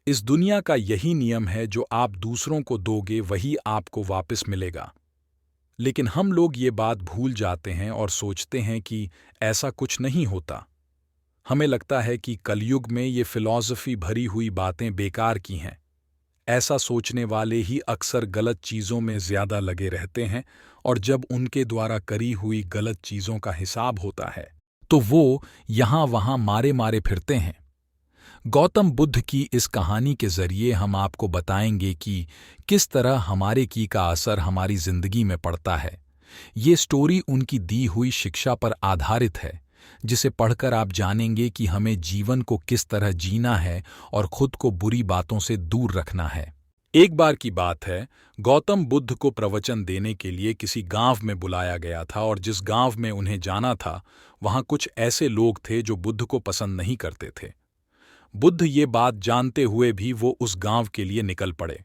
इस दुनिया का यही नियम है, जो आप दूसरों को दोगे वही आपको वापस मिलेगा। लेकिन हम लोग ये बात भूल जाते हैं और सोचते हैं कि ऐसा कुछ नहीं होता। हमें लगता है कि कलयुग में ये फिलॉसफी भरी हुई बातें बेकार की हैं। ऐसा सोचने वाले ही अक्सर गलत चीज़ों में ज़्यादा लगे रहते हैं, और जब उनके द्वारा करी हुई गलत चीज़ों का हिसाब होता है तो वो यहाँ वहाँ मारे मारे फिरते हैं। गौतम बुद्ध की इस कहानी के जरिए हम आपको बताएंगे कि किस तरह हमारे की का असर हमारी जिंदगी में पड़ता है। ये स्टोरी उनकी दी हुई शिक्षा पर आधारित है, जिसे पढ़कर आप जानेंगे कि हमें जीवन को किस तरह जीना है और खुद को बुरी बातों से दूर रखना है। एक बार की बात है, गौतम बुद्ध को प्रवचन देने के लिए किसी गांव में बुलाया गया था, और जिस गांव में उन्हें जाना था वहां कुछ ऐसे लोग थे जो बुद्ध को पसंद नहीं करते थे। बुद्ध ये बात जानते हुए भी वो उस गांव के लिए निकल पड़े।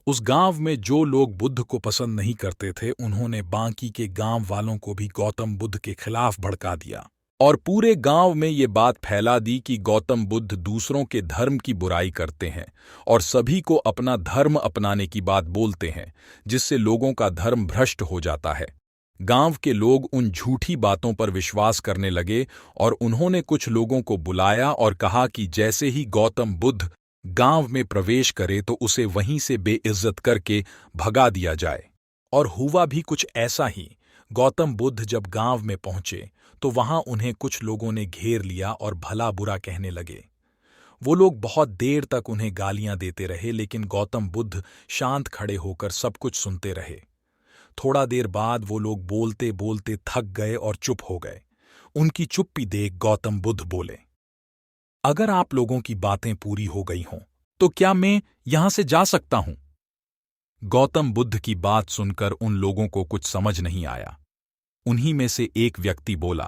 उस गांव में जो लोग बुद्ध को पसंद नहीं करते थे, उन्होंने बाकी के गांव वालों को भी गौतम बुद्ध के खिलाफ भड़का दिया और पूरे गांव में ये बात फैला दी कि गौतम बुद्ध दूसरों के धर्म की बुराई करते हैं और सभी को अपना धर्म अपनाने की बात बोलते हैं, जिससे लोगों का धर्म भ्रष्ट हो जाता है। गांव के लोग उन झूठी बातों पर विश्वास करने लगे और उन्होंने कुछ लोगों को बुलाया और कहा कि जैसे ही गौतम बुद्ध गांव में प्रवेश करे तो उसे वहीं से बेइज्जत करके भगा दिया जाए। और हुआ भी कुछ ऐसा ही। गौतम बुद्ध जब गांव में पहुंचे तो वहां उन्हें कुछ लोगों ने घेर लिया और भला बुरा कहने लगे। वो लोग बहुत देर तक उन्हें गालियां देते रहे, लेकिन गौतम बुद्ध शांत खड़े होकर सब कुछ सुनते रहे। थोड़ा देर बाद वो लोग बोलते बोलते थक गए और चुप हो गए। उनकी चुप्पी देख गौतम बुद्ध बोले, अगर आप लोगों की बातें पूरी हो गई हों तो क्या मैं यहां से जा सकता हूं? गौतम बुद्ध की बात सुनकर उन लोगों को कुछ समझ नहीं आया। उन्हीं में से एक व्यक्ति बोला,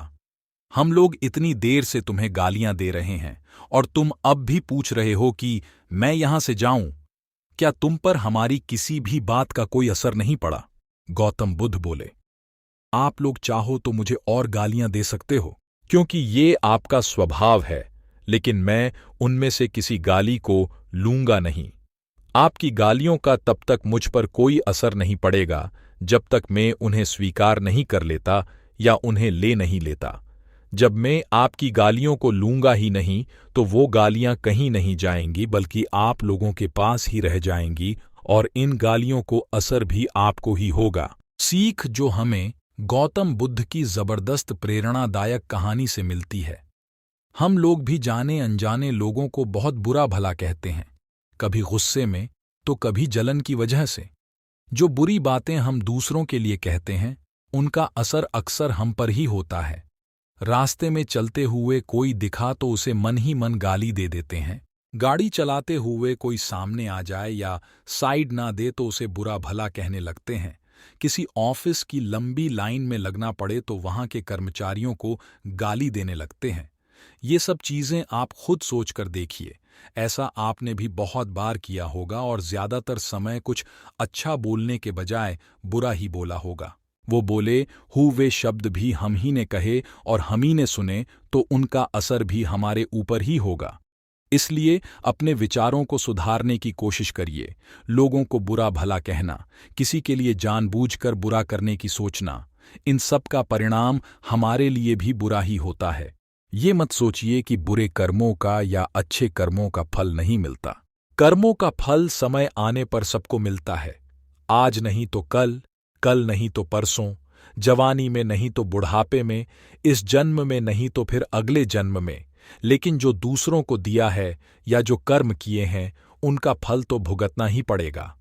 हम लोग इतनी देर से तुम्हें गालियां दे रहे हैं और तुम अब भी पूछ रहे हो कि मैं यहां से जाऊं? क्या तुम पर हमारी किसी भी बात का कोई असर नहीं पड़ा? गौतम बुद्ध बोले, आप लोग चाहो तो मुझे और गालियां दे सकते हो, क्योंकि ये आपका स्वभाव है, लेकिन मैं उनमें से किसी गाली को लूंगा नहीं। आपकी गालियों का तब तक मुझ पर कोई असर नहीं पड़ेगा जब तक मैं उन्हें स्वीकार नहीं कर लेता या उन्हें ले नहीं लेता। जब मैं आपकी गालियों को लूंगा ही नहीं तो वो गालियां कहीं नहीं जाएंगी, बल्कि आप लोगों के पास ही रह जाएंगी और इन गालियों को असर भी आपको ही होगा। सीख जो हमें गौतम बुद्ध की जबरदस्त प्रेरणादायक कहानी से मिलती है। हम लोग भी जाने अनजाने लोगों को बहुत बुरा भला कहते हैं, कभी गुस्से में तो कभी जलन की वजह से। जो बुरी बातें हम दूसरों के लिए कहते हैं उनका असर अक्सर हम पर ही होता है। रास्ते में चलते हुए कोई दिखा तो उसे मन ही मन गाली दे देते हैं। गाड़ी चलाते हुए कोई सामने आ जाए या साइड ना दे तो उसे बुरा भला कहने लगते हैं। किसी ऑफिस की लंबी लाइन में लगना पड़े तो वहां के कर्मचारियों को गाली देने लगते हैं। ये सब चीजें आप खुद सोचकर देखिए, ऐसा आपने भी बहुत बार किया होगा और ज्यादातर समय कुछ अच्छा बोलने के बजाय बुरा ही बोला होगा। वो बोले हुए शब्द भी हम ही ने कहे और हम ही ने सुने तो उनका असर भी हमारे ऊपर ही होगा। इसलिए अपने विचारों को सुधारने की कोशिश करिए। लोगों को बुरा भला कहना, किसी के लिए जानबूझकर बुरा करने की सोचना, इन सब का परिणाम हमारे लिए भी बुरा ही होता है। ये मत सोचिए कि बुरे कर्मों का या अच्छे कर्मों का फल नहीं मिलता। कर्मों का फल समय आने पर सबको मिलता है। आज नहीं तो कल, कल नहीं तो परसों, जवानी में नहीं तो बुढ़ापे में, इस जन्म में नहीं तो फिर अगले जन्म में। लेकिन जो दूसरों को दिया है या जो कर्म किए हैं उनका फल तो भुगतना ही पड़ेगा।